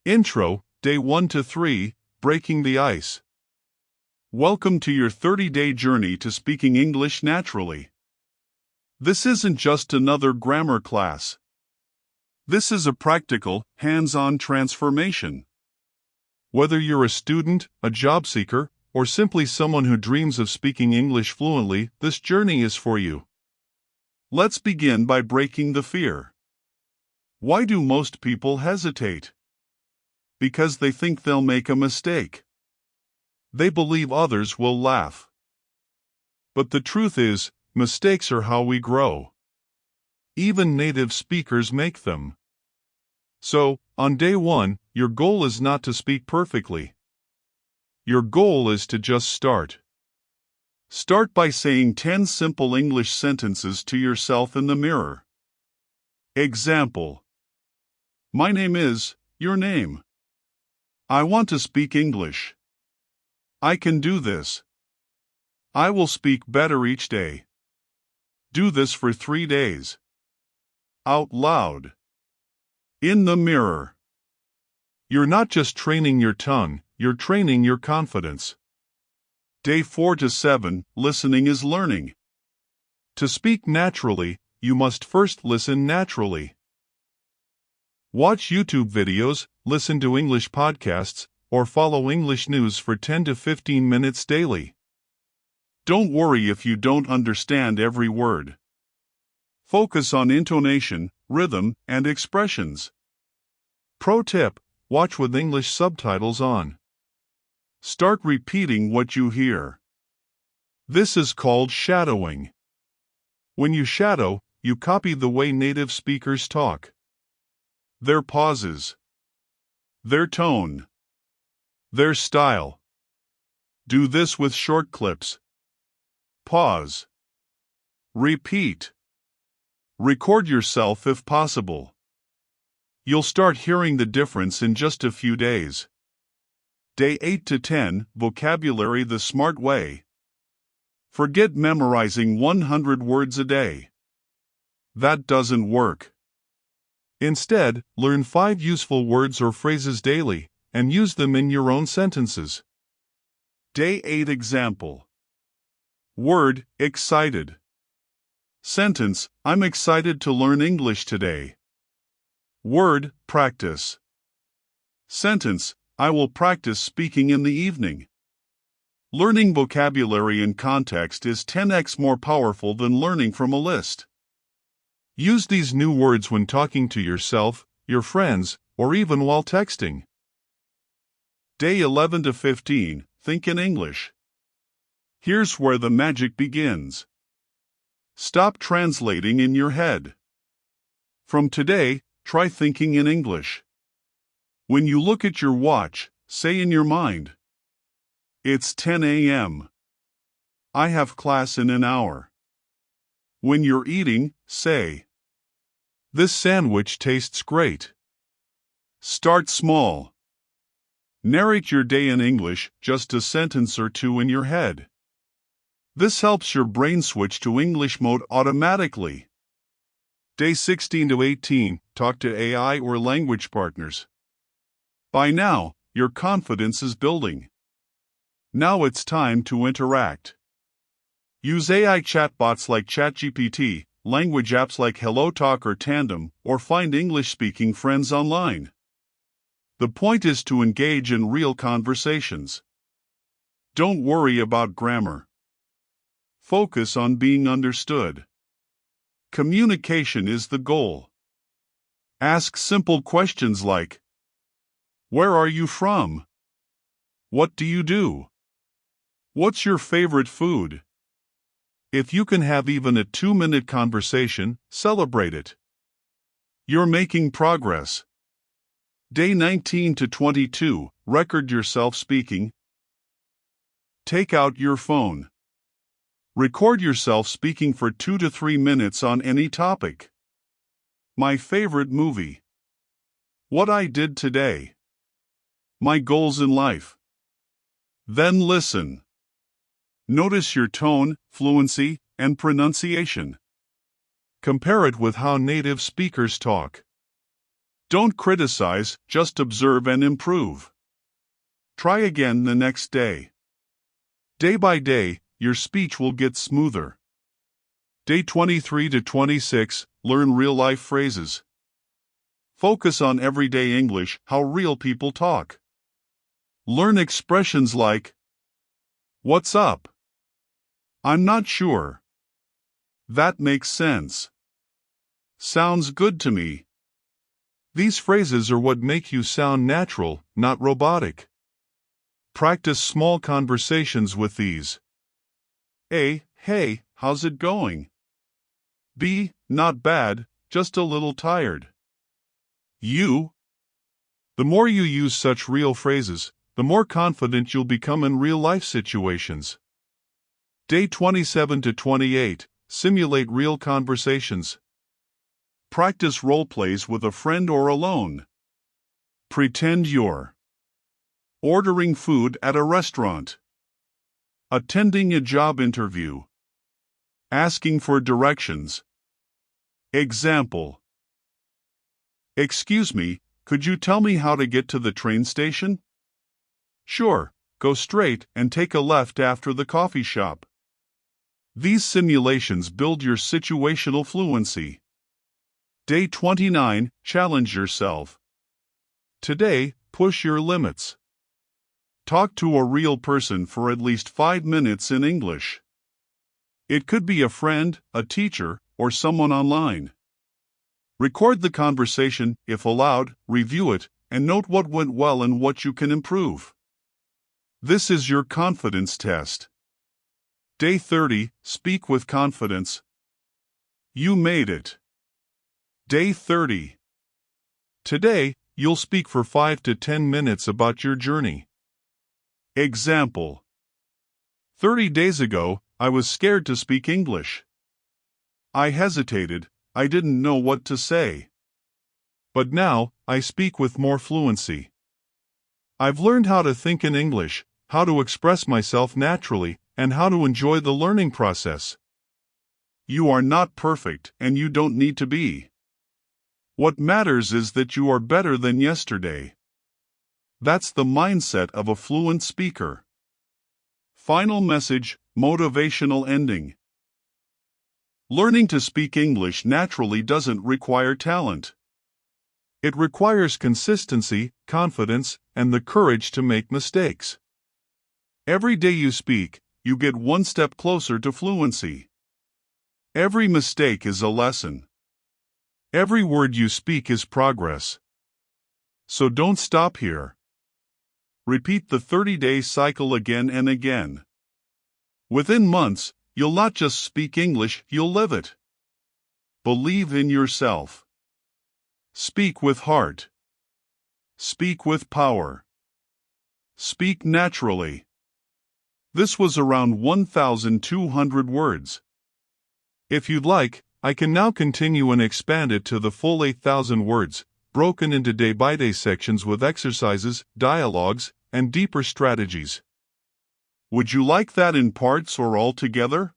Intro, Day 1 to 3, Breaking the Ice. Welcome to your 30-day journey to speaking English naturally. This isn't just another grammar class. This is a practical, hands-on transformation. Whether you're a student, a job seeker, or simply someone who dreams of speaking English fluently, this journey is for you. Let's begin by breaking the fear. Why do most people hesitate? Because they think they'll make a mistake. They believe others will laugh. But the truth is, mistakes are how we grow. Even native speakers make them. So, on day 1, your goal is not to speak perfectly. Your goal is to just start. Start by saying 10 simple English sentences to yourself in the mirror. Example: My name is, your name. I want to speak English. I can do this. I will speak better each day. Do this for 3 days. Out loud. In the mirror. You're not just training your tongue, you're training your confidence. Day 4 to 7, listening is learning. To speak naturally, you must first listen naturally. Watch YouTube videos, listen to English podcasts, or follow English news for 10 to 15 minutes daily. Don't worry if you don't understand every word. Focus on intonation, rhythm, and expressions. Pro tip: watch with English subtitles on. Start repeating what you hear. This is called shadowing. When you shadow, you copy the way native speakers talk. Their pauses. Their tone. Their style. Do this with short clips. Pause. Repeat. Record yourself if possible. You'll start hearing the difference in just a few days. Day 8 to 10, vocabulary the smart way. Forget memorizing 100 words a day. That doesn't work. Instead, learn 5 useful words or phrases daily, and use them in your own sentences. Day 8 example. Word, excited. Sentence, I'm excited to learn English today. Word, practice. Sentence, I will practice speaking in the evening. Learning vocabulary in context is 10x more powerful than learning from a list. Use these new words when talking to yourself, your friends, or even while texting. Day 11 to 15, think in English. Here's where the magic begins. Stop translating in your head. From today, try thinking in English. When you look at your watch, say in your mind, it's 10 a.m. I have class in an hour. When you're eating, say, this sandwich tastes great. Start small. Narrate your day in English, just a sentence or two in your head. This helps your brain switch to English mode automatically. Day 16 to 18, talk to AI or language partners. By now, your confidence is building. Now it's time to interact. Use AI chatbots like ChatGPT, language apps like HelloTalk or Tandem, or find English-speaking friends online. The point is to engage in real conversations. Don't worry about grammar. Focus on being understood. Communication is the goal. Ask simple questions like, where are you from? What do you do? What's your favorite food? If you can have even a 2-minute conversation, celebrate it. You're making progress. Day 19 to 22, record yourself speaking. Take out your phone. Record yourself speaking for 2 to 3 minutes on any topic. My favorite movie. What I did today. My goals in life. Then listen. Notice your tone, fluency, and pronunciation. Compare it with how native speakers talk. Don't criticize, just observe and improve. Try again the next day. Day by day, your speech will get smoother. Day 23 to 26, learn real-life phrases. Focus on everyday English, how real people talk. Learn expressions like, "What's up?" "I'm not sure." "That makes sense." "Sounds good to me." These phrases are what make you sound natural, not robotic. Practice small conversations with these. A. Hey, how's it going? B. Not bad, just a little tired. You. The more you use such real phrases, the more confident you'll become in real-life situations. Day 27 to 28, simulate real conversations. Practice role plays with a friend or alone. Pretend you're ordering food at a restaurant, attending a job interview, asking for directions. Example: "Excuse me, could you tell me how to get to the train station?" "Sure, go straight and take a left after the coffee shop." These simulations build your situational fluency. Day 29, challenge yourself. Today, push your limits. Talk to a real person for at least 5 minutes in English. It could be a friend, a teacher, or someone online. Record the conversation, if allowed, review it, and note what went well and what you can improve. This is your confidence test. Day 30, speak with confidence. You made it. Day 30. Today, you'll speak for 5 to 10 minutes about your journey. Example: 30 days ago, I was scared to speak English. I hesitated, I didn't know what to say. But now, I speak with more fluency. I've learned how to think in English, how to express myself naturally, and how to enjoy the learning process. You are not perfect, and you don't need to be. What matters is that you are better than yesterday. That's the mindset of a fluent speaker. Final message, motivational ending. Learning to speak English naturally doesn't require talent. It requires consistency, confidence, and the courage to make mistakes. Every day you speak, you get one step closer to fluency. Every mistake is a lesson. Every word you speak is progress. So don't stop here. Repeat the 30-day cycle again and again. Within months, you'll not just speak English, you'll live it. Believe in yourself. Speak with heart. Speak with power. Speak naturally. This was around 1,200 words. If you'd like, I can now continue and expand it to the full 8,000 words, broken into day-by-day sections with exercises, dialogues, and deeper strategies. Would you like that in parts or all together?